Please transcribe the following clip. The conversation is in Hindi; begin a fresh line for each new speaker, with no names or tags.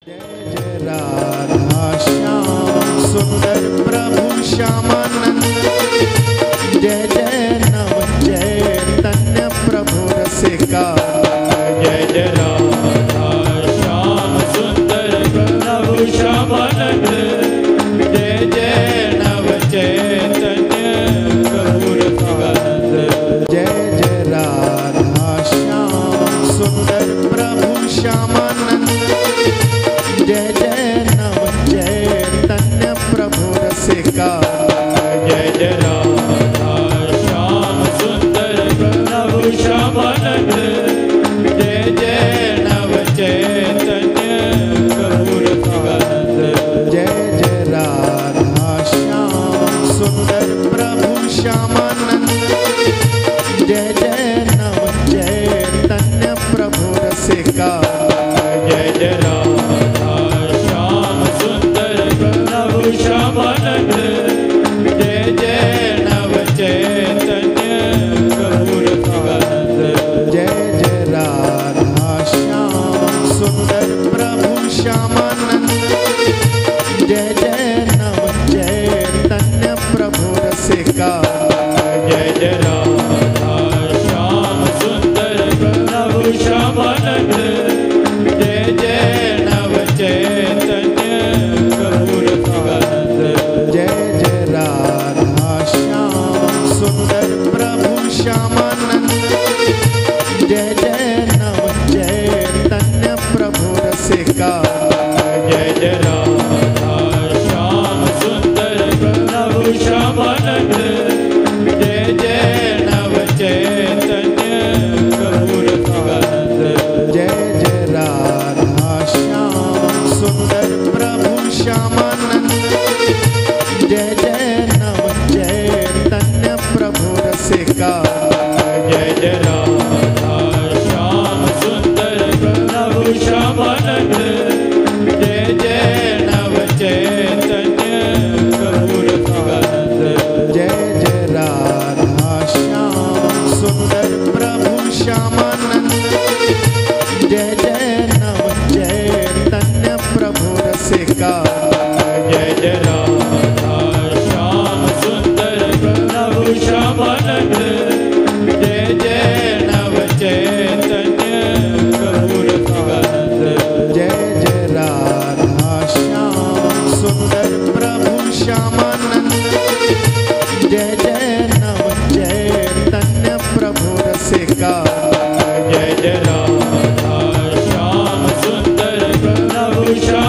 जय जय राधा श्याम सुंदर प्रभु श्यामानंद। जय जय नव चैतन्य प्रभु रसिका।
जय जय राधा श्याम सुंदर प्रभु श्यामानंद। जय जय नव चैतन्य प्रभु रसिकानंद।
जय जय राधा श्याम सुंदर प्रभु श्यामानंद। जय जय नव चैतन्य प्रभु रसिका।
जय जय राधा श्याम सुंदर प्रभु श्यामानंद। जय जय नव चैतन्य प्रभु रसिकानंद।
जय जय राधा श्याम सुंदर प्रभु श्यामानंद। जय जय नव चैतन्य प्रभु रसिका।
जय जय राधा श्याम सुंदर प्रभु श्यामानंद। जय जय नव चैतन्य प्रभु रसिकानंद।
जय जय राधा श्याम सुंदर प्रभु श्यामानंद। जय जय नव चैतन्य प्रभु रसिका।
जय जय राधा श्याम सुंदर प्रभु श्यामानंद। जय जय नव चैतन्य प्रभु रसिकानंद।
जय जय राधा श्याम सुंदर प्रभु श्यामानंद। जय जय नव चैतन्य प्रभु रसिका।
जय जय राधा श्याम सुंदर प्रभु श्यामानंद। जय जय नव चैतन्य प्रभु रसिकानंद।
जय जय राधा श्याम सुंदर प्रभु श्यामानंद। जय जय नव चैतन्य प्रभु रसिका।
जय जय राधा श्याम सुंदर प्रभु श्यामानंद। जय जय नव चैतन्य प्रभु रसिकानंद।
जय जय राधा श्याम सुंदर प्रभु श्यामानंद। जय जय नव चैतन्य प्रभु रसिका।
जय जय राधा श्याम सुंदर प्रभु श्यामानंद। जय जय नव चैतन्य प्रभु रसिकानंद।
जय जय राधा श्याम सुंदर प्रभु श्यामानंद। जय जय नव चैतन्य प्रभु रसिका।
जय जय राधा श्याम सुंदर प्रभु श्यामानंद।